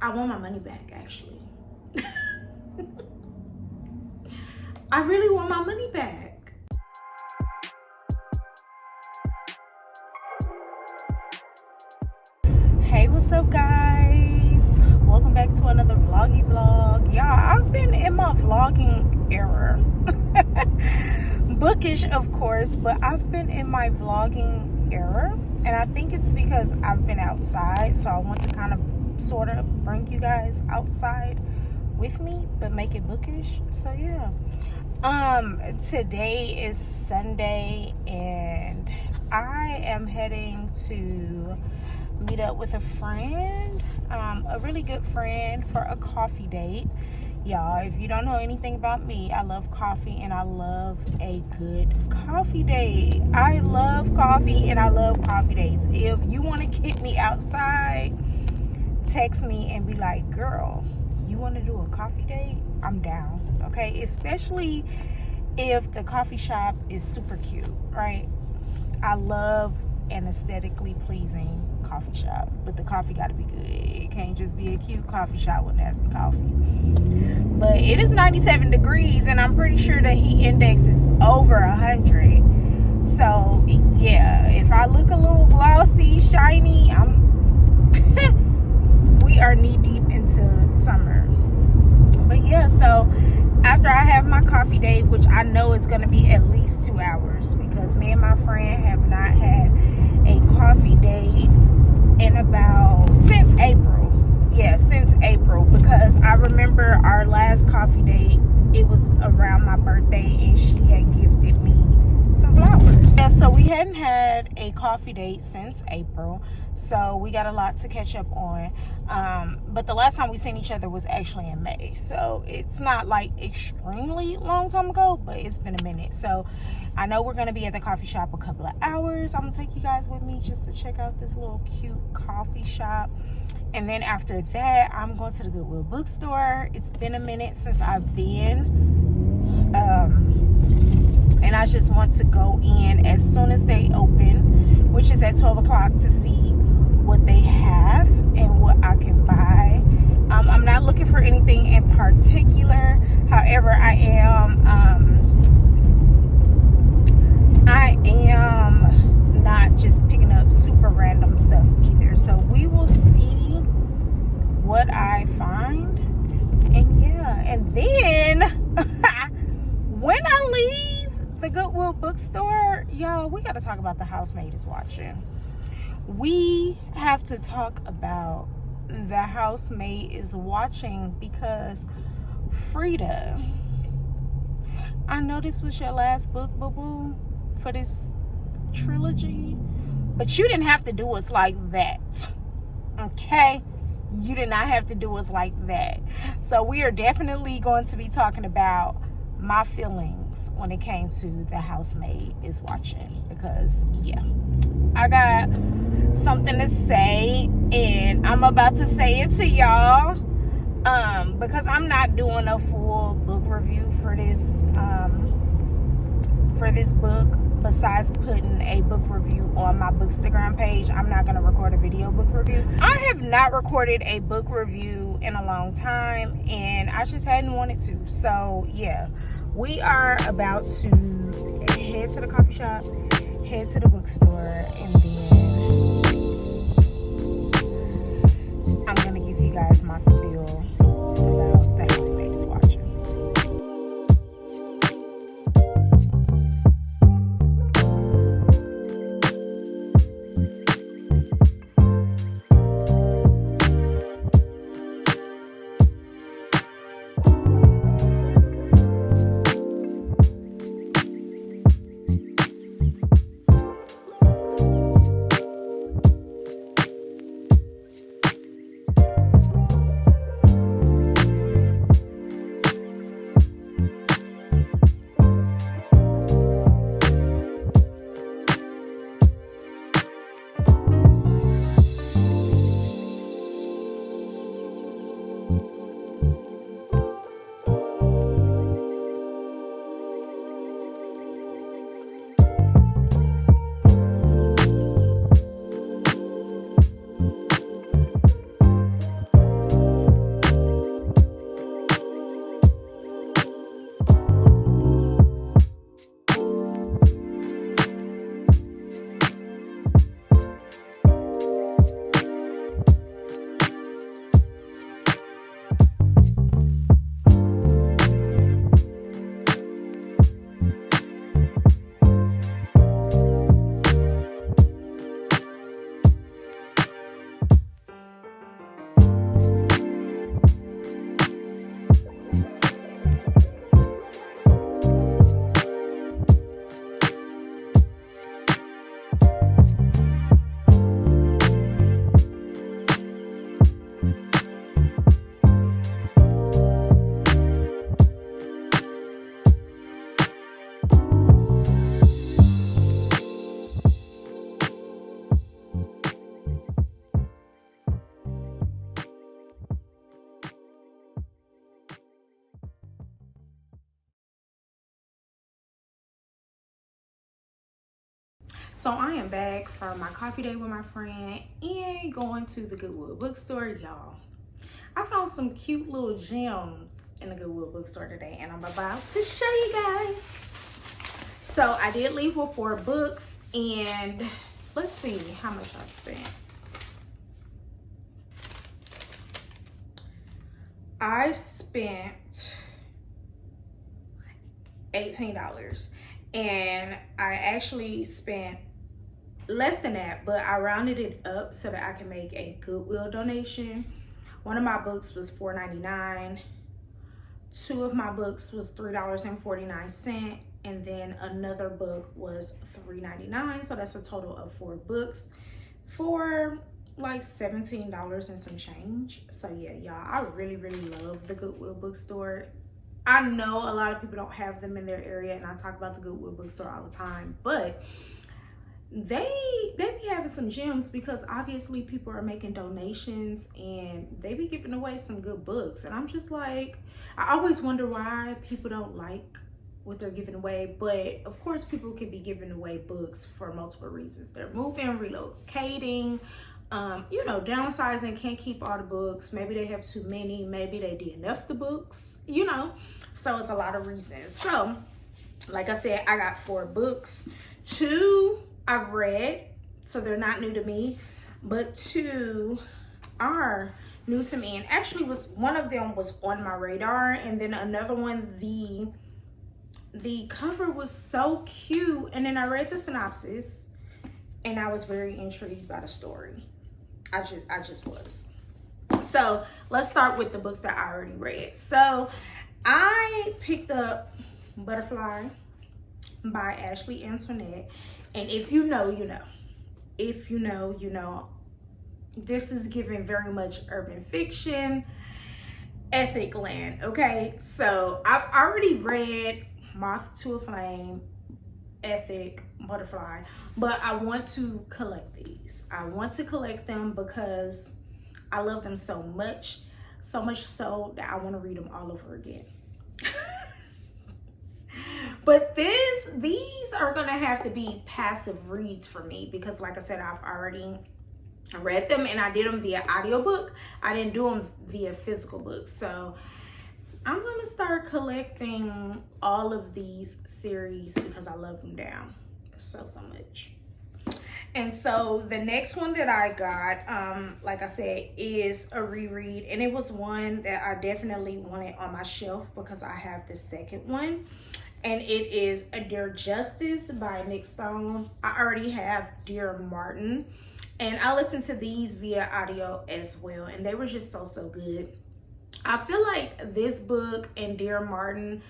I want my money back, actually. I really want my money back. Hey, what's up, guys? Welcome back to another vloggy vlog. Y'all, I've been in my vlogging era. Bookish, of course, but I've been in my vlogging era. And I think it's because I've been outside, so I want to kind of sort of bring you guys outside with me, but make it bookish. So yeah, today is Sunday and I am heading to meet up with a friend, a really good friend, for a coffee date. Y'all, if you don't know anything about me, I love coffee and I love a good coffee date. I love coffee and I love coffee dates. If you want to get me outside, text me and be like, girl, you want to do a coffee date? I'm down. Okay, especially if the coffee shop is super cute, right? I love an aesthetically pleasing coffee shop, but the coffee got to be good. It can't just be a cute coffee shop with nasty coffee. But it is 97 degrees and I'm pretty sure the heat index is over 100. So yeah, if I look a little glossy, shiny, we are knee deep into summer. But yeah, so after I have my coffee date, which I know is going to be at least 2 hours, because me and my friend have not had a coffee date since April. Yeah, since April, because I remember our last coffee date, it was around my birthday and she had gifted me some flowers. Yeah, so we hadn't had a coffee date since April, so we got a lot to catch up on. But the last time we seen each other was actually in May, so it's not like extremely long time ago, but it's been a minute. So I know we're gonna be at the coffee shop a couple of hours. I'm gonna take you guys with me just to check out this little cute coffee shop. And then after that, I'm going to the Goodwill bookstore. It's been a minute since I've been. And I just want to go in as soon as they open, which is at 12 o'clock, to see what they have and what I can buy. I'm not looking for anything in particular. However, I am not just picking up super random stuff either. So we will see what I find. And yeah, and then when I leave the Goodwill bookstore, y'all, we got to talk about The Housemaid is Watching. We have to talk about The Housemaid is Watching, because Frida, I know this was your last book, boo-boo, for this trilogy, but you didn't have to do us like that, okay? You did not have to do us like that. So we are definitely going to be talking about my feelings when it came to The Housemaid is Watching, because yeah, I got something to say and I'm about to say it to y'all, because I'm not doing a full book review for this book. Besides putting a book review on my Bookstagram page, I'm not going to record a video book review. I have not recorded a book review in a long time, and I just hadn't wanted to. So yeah, we are about to head to the coffee shop, head to the bookstore, and then I'm going to give you guys my spiel about The Housemaid is Watching. So I am back from my coffee date with my friend and going to the Goodwill bookstore, y'all. I found some cute little gems in the Goodwill bookstore today, and I'm about to show you guys. So I did leave with 4 books, and let's see how much I spent. I spent $18, and I actually spent less than that, but I rounded it up so that I can make a Goodwill donation. One of my books was $4.99. 2 of my books was $3.49, and then another book was $3.99. So that's a total of 4 books for like $17 and some change. So yeah, y'all, I really love the Goodwill bookstore. I know a lot of people don't have them in their area, and I talk about the Goodwill bookstore all the time, but they be having some gems because obviously people are making donations and they be giving away some good books. And I'm just like, I always wonder why people don't like what they're giving away, but of course people can be giving away books for multiple reasons. They're moving, relocating, you know, downsizing, can't keep all the books. Maybe they have too many, maybe they DNF the books, you know, so it's a lot of reasons. So like I said, I got 4 books. 2 I've read, so they're not new to me, but 2 are new to me. And actually one of them was on my radar, and then another one, the cover was so cute, and then I read the synopsis and I was very intrigued by the story. I just was. So let's start with the books that I already read. So I picked up Butterfly by Ashley Antoinette. And if you know, you know. If you know, you know. This is giving very much urban fiction, ethic land, okay? So I've already read Moth to a Flame, Ethic, Butterfly, but I want to collect these. I want to collect them because I love them so much so that I want to read them all over again. But these are gonna have to be passive reads for me because, like I said, I've already read them and I did them via audiobook. I didn't do them via physical books. So I'm gonna start collecting all of these series because I love them down so much. And so the next one that I got, like I said, is a reread, and it was one that I definitely wanted on my shelf because I have the second one. And it is A Dear Justice by Nick Stone. I already have Dear Martin, and I listened to these via audio as well, and they were just so good. I feel like this book and Dear Martin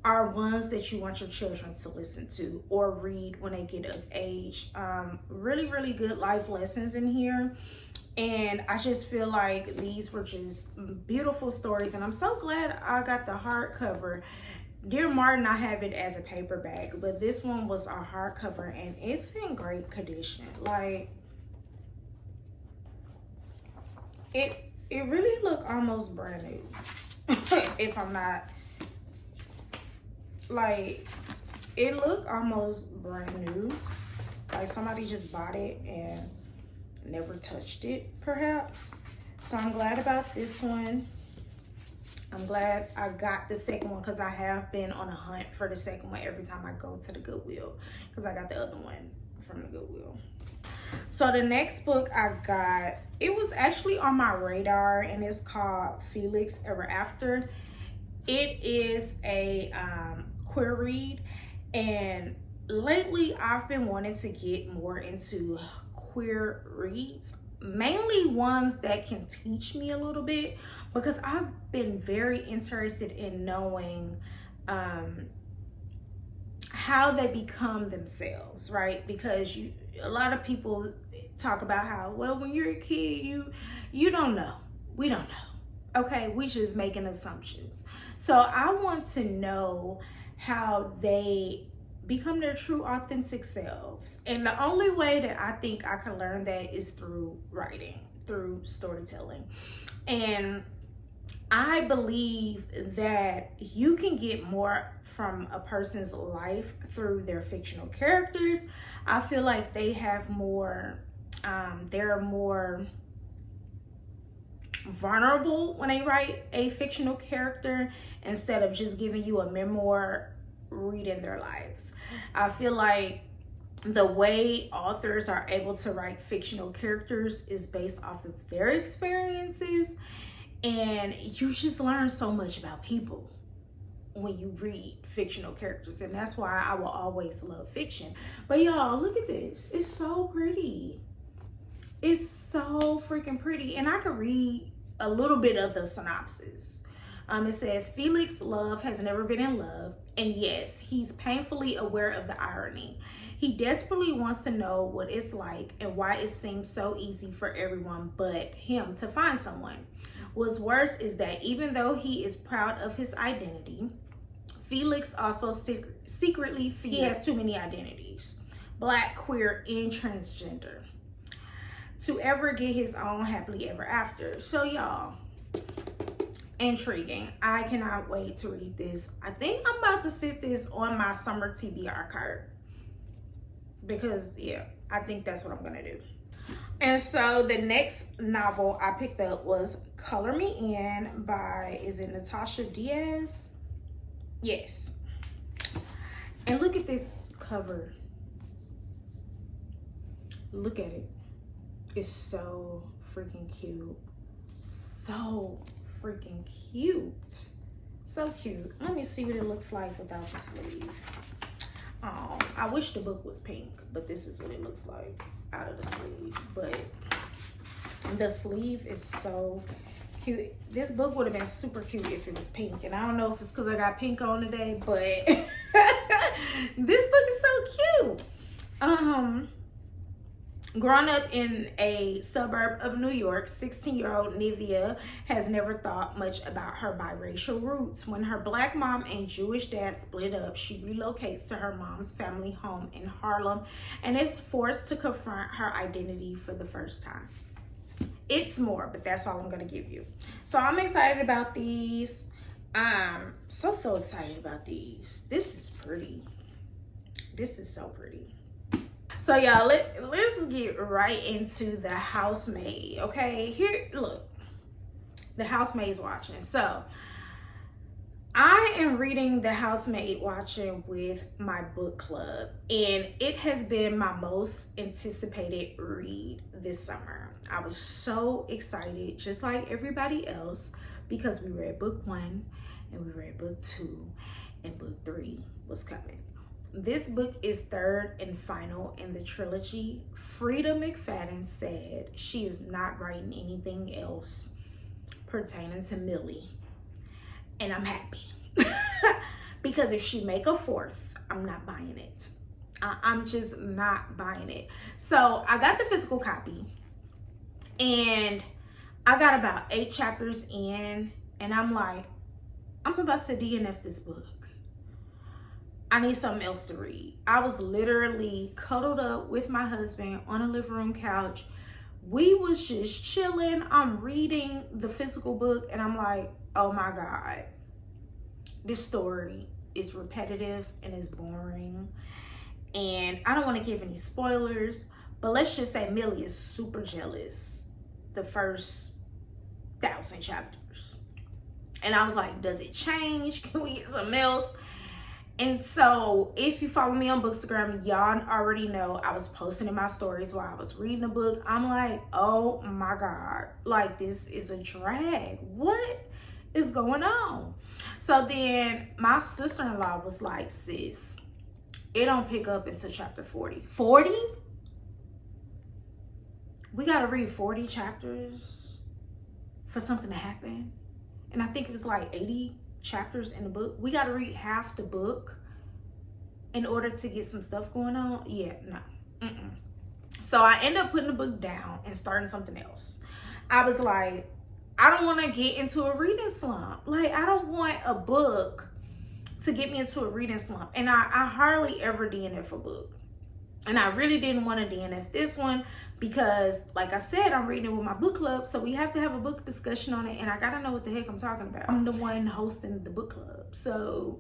are ones that you want your children to listen to or read when they get of age. Really good life lessons in here, and I just feel like these were just beautiful stories, and I'm so glad I got the hardcover. Dear Martin, I have it as a paperback, but this one was a hardcover, and it's in great condition. Like, it really looked almost brand new. If I'm not, like, it looked almost brand new. Like somebody just bought it and never touched it, perhaps. So I'm glad about this one. I'm glad I got the second one because I have been on a hunt for the second one every time I go to the Goodwill because I got the other one from the Goodwill. So the next book I got, it was actually on my radar, and it's called Felix Ever After. It is a queer read, and lately I've been wanting to get more into queer reads, mainly ones that can teach me a little bit, because I've been very interested in knowing how they become themselves, right? Because a lot of people talk about how, well, when you're a kid, you don't know. We don't know. Okay, we just making assumptions. So I want to know how they become their true authentic selves. And the only way that I think I can learn that is through writing, through storytelling. And I believe that you can get more from a person's life through their fictional characters. I feel like they have more, they're more vulnerable when they write a fictional character instead of just giving you a memoir reading their lives. I feel like the way authors are able to write fictional characters is based off of their experiences, and you just learn so much about people when you read fictional characters, and that's why I will always love fiction. But y'all, look at this. It's so pretty. It's so freaking pretty. And I could read a little bit of the synopsis. It says, Felix Love has never been in love, and yes, he's painfully aware of the irony. He desperately wants to know what it's like and why it seems so easy for everyone but him to find someone. What's worse is that even though he is proud of his identity, Felix also secretly feels he has too many identities: Black, queer, and transgender, to ever get his own happily ever after. So y'all, intriguing. I cannot wait to read this. I think I'm about to sit this on my summer TBR card, because yeah, I think that's what I'm gonna do. And so the next novel I picked up was Color Me In by, is it Natasha Diaz? Yes. And look at this cover. Look at it. It's so freaking cute. So freaking cute. So cute. Let me see what it looks like without the sleeve. I wish the book was pink, but this is what it looks like out of the sleeve. But the sleeve is so cute. This book would have been super cute if it was pink, and I don't know if it's because I got pink on today, but this book is so cute. Growing up in a suburb of New York, 16-year-old Nivea has never thought much about her biracial roots. When her Black mom and Jewish dad split up, she relocates to her mom's family home in Harlem and is forced to confront her identity for the first time. It's more, but that's all I'm going to give you. So I'm excited about these. So excited about these. This is pretty. This is so pretty. So y'all, let's get right into The Housemaid. Okay, here, look, The Housemaid's watching. So I am reading The Housemaid watching with my book club, and it has been my most anticipated read this summer. I was so excited, just like everybody else, because we read book 1 and we read book 2, and book 3 was coming. This book is third and final in the trilogy. Frida McFadden said she is not writing anything else pertaining to Millie. And I'm happy. Because if she make a fourth, I'm not buying it. I'm just not buying it. So I got the physical copy, and I got about 8 chapters in, and I'm like, I'm about to DNF this book. I need something else to read. I was literally cuddled up with my husband on a living room couch. We was just chilling. I'm reading the physical book, and I'm like, oh my God, this story is repetitive and is boring. And I don't want to give any spoilers, but let's just say Millie is super jealous the first 1,000 chapters. And I was like, does it change? Can we get something else? And so if you follow me on Bookstagram, y'all already know I was posting in my stories while I was reading the book. I'm like, oh my God, like this is a drag. What is going on? So then my sister-in-law was like, sis, it don't pick up until chapter 40. 40? We got to read 40 chapters for something to happen. And I think it was like 80 chapters in the book. We got to read half the book in order to get some stuff going on. Yeah, no. So I end up putting the book down and starting something else. I was like, I don't want to get into a reading slump. Like, I don't want a book to get me into a reading slump. And I hardly ever DNF a book. And I really didn't want to DNF this one because, like I said, I'm reading it with my book club. So we have to have a book discussion on it. And I got to know what the heck I'm talking about. I'm the one hosting the book club. So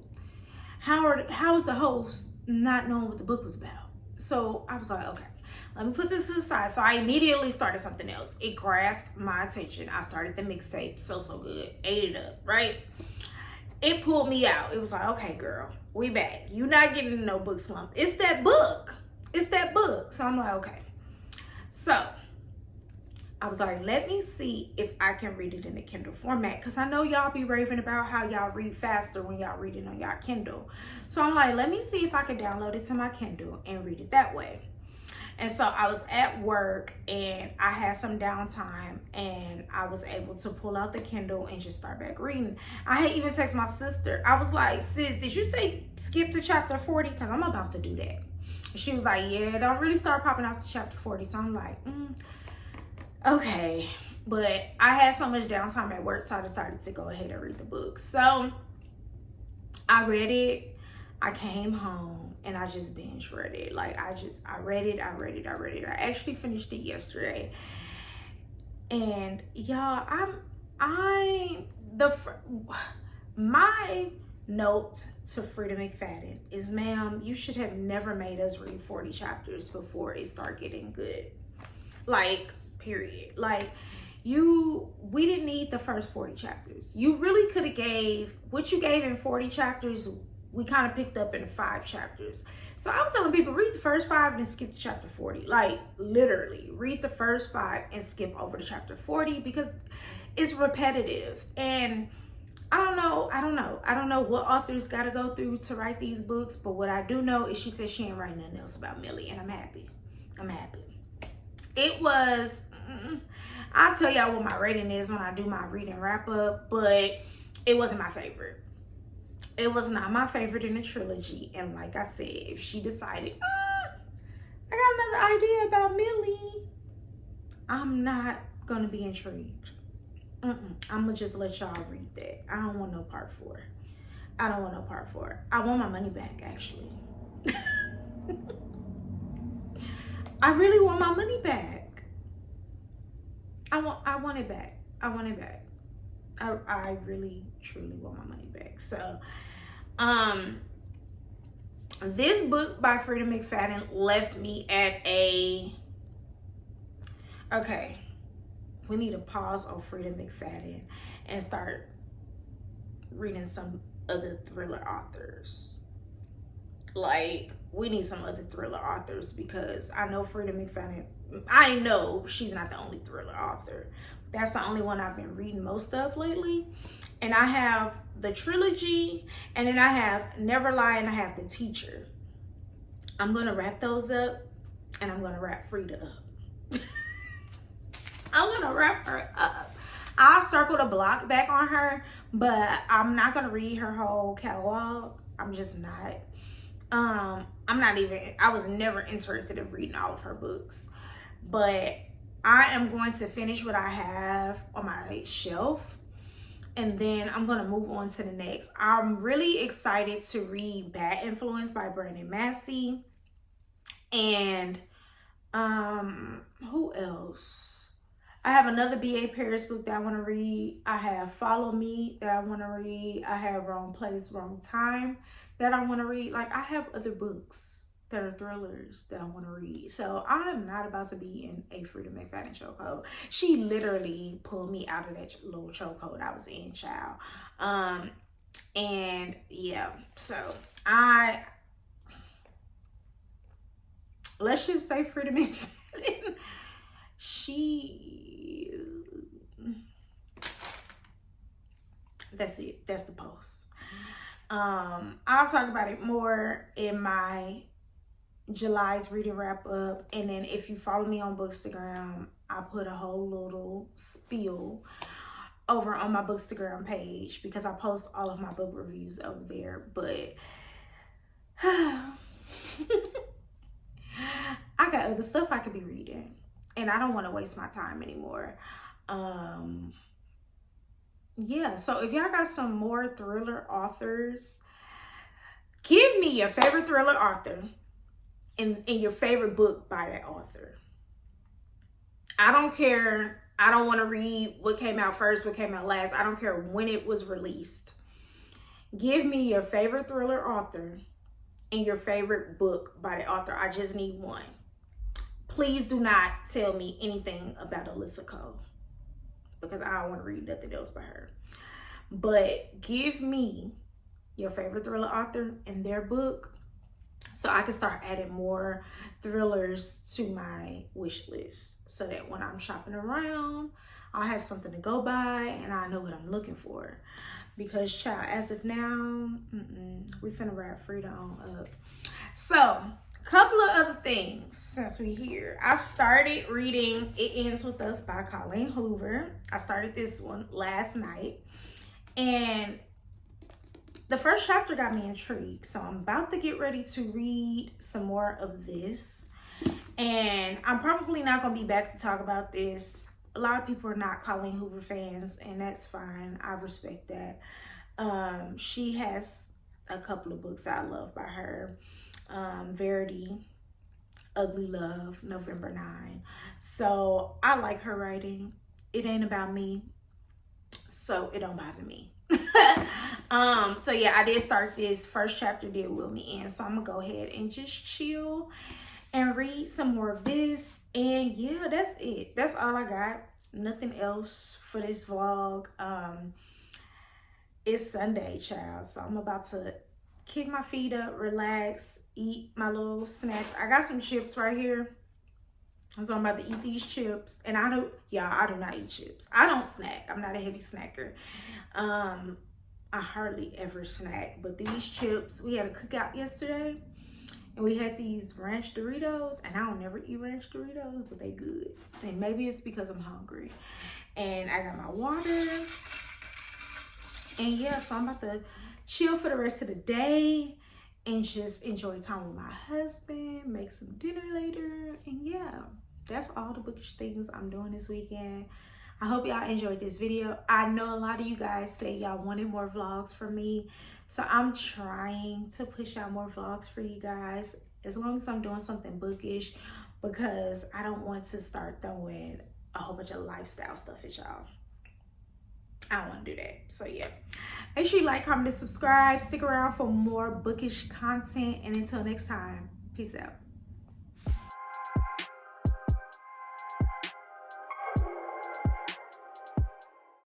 how is the host not knowing what the book was about? So I was like, okay, let me put this aside. So I immediately started something else. It grasped my attention. I started the mixtape. So good. Ate it up, right? It pulled me out. It was like, okay, girl, we back. You not getting in no book slump. It's that book. It's that book. So I'm like, okay. So I was like, let me see if I can read it in the Kindle format. Because I know y'all be raving about how y'all read faster when y'all read it on y'all Kindle. So I'm like, let me see if I can download it to my Kindle and read it that way. And so I was at work and I had some downtime and I was able to pull out the Kindle and just start back reading. I had even texted my sister. I was like, sis, did you say skip to chapter 40? Because I'm about to do that. And she was like, yeah, don't really start popping out to chapter 40. So I'm like, okay. But I had so much downtime at work, so I decided to go ahead and read the book. So I read it. I came home and I just binge read it. Like I read it. I actually finished it yesterday. And y'all, my note to Frida McFadden is, ma'am, you should have never made us read 40 chapters before it start getting good. Like, period. Like, we didn't need the first 40 chapters. You really could have gave what you gave in 40 chapters. We kind of picked up in 5 chapters. So I was telling people, read the first 5 and then skip to chapter 40. Like, literally, read the first 5 and skip over to chapter 40 because it's repetitive. And I don't know what authors got to go through to write these books. But what I do know is she said she ain't writing nothing else about Millie. And I'm happy. It was, I'll tell y'all what my rating is when I do my reading wrap up. But it wasn't my favorite. It was not my favorite in the trilogy. And like I said, if she decided, I got another idea about Millie, I'm not going to be intrigued. I'm going to just let y'all read that. I don't want no part 4. I want my money back, actually. I really want my money back. I want it back. I really, truly want my money back. So, this book by Frida McFadden left me at okay, we need to pause on Frida McFadden and start reading some other thriller authors. Like, we need some other thriller authors because I know Frida McFadden, I know she's not the only thriller author. That's the only one I've been reading most of lately. And I have the trilogy, and then I have Never Lie, and I have The Teacher. I'm going to wrap those up, and I'm going to wrap Frida up. I'm going to wrap her up. I'll circle the block back on her, but I'm not going to read her whole catalog. I'm just not. I was never interested in reading all of her books. But I am going to finish what I have on my shelf. And then I'm going to move on to the next. I'm really excited to read Bad Influence by Brandon Massey. And who else? I have another B.A. Paris book that I want to read. I have Follow Me that I want to read. I have Wrong Place, Wrong Time that I want to read. Like, I have other books that are thrillers that I want to read. So I'm not about to be in a Frida McFadden chokehold. She literally pulled me out of that little chokehold I was in, child. And yeah, so let's just say Frida McFadden, that's it. That's the post. I'll talk about it more in my July's reading wrap up. And then if you follow me on Bookstagram, I put a whole little spiel over on my Bookstagram page because I post all of my book reviews over there. But I got other stuff I could be reading and I don't want to waste my time anymore. Yeah, so if y'all got some more thriller authors, give me your favorite thriller author. in your favorite book by that author. I don't care. I don't want to read what came out first, what came out last. I don't care when it was released. Give me your favorite thriller author and your favorite book by the author. I just need one. Please do not tell me anything about Alyssa Cole, because I don't want to read nothing else by her. But give me your favorite thriller author and their book, so I can start adding more thrillers to my wish list, so that when I'm shopping around, I'll have something to go by and I know what I'm looking for. Because child, as of now, we finna wrap Frida on up. So, couple of other things since we here. I started reading It Ends With Us by Colleen Hoover. I started this one last night, and the first chapter got me intrigued. So I'm about to get ready to read some more of this, and I'm probably not gonna be back to talk about this. A lot of people are not Colleen Hoover fans, and that's fine. I respect that. She has a couple of books I love by her. Verity, Ugly Love, November 9. So I like her writing. It ain't about me, so it don't bother me. So yeah, I did start this. First chapter did will me in, so I'm gonna go ahead and just chill and read some more of this. And yeah, that's it. That's all I got. Nothing else for this vlog. It's Sunday, child, so I'm about to kick my feet up, relax, eat my little snack. I got some chips right here, so I'm about to eat these chips. And I do not eat chips. I don't snack. I'm not a heavy snacker. I hardly ever snack, but these chips, we had a cookout yesterday, and we had these ranch Doritos, and I don't never eat ranch Doritos, but they good. And maybe it's because I'm hungry. And I got my water. And yeah, so I'm about to chill for the rest of the day and just enjoy time with my husband, make some dinner later. And yeah, that's all the bookish things I'm doing this weekend. I hope y'all enjoyed this video. I know a lot of you guys say y'all wanted more vlogs from me, so I'm trying to push out more vlogs for you guys, as long as I'm doing something bookish, because I don't want to start throwing a whole bunch of lifestyle stuff at y'all. I don't want to do that. So yeah, make sure you like, comment, and subscribe. Stick around for more bookish content, and until next time, peace out.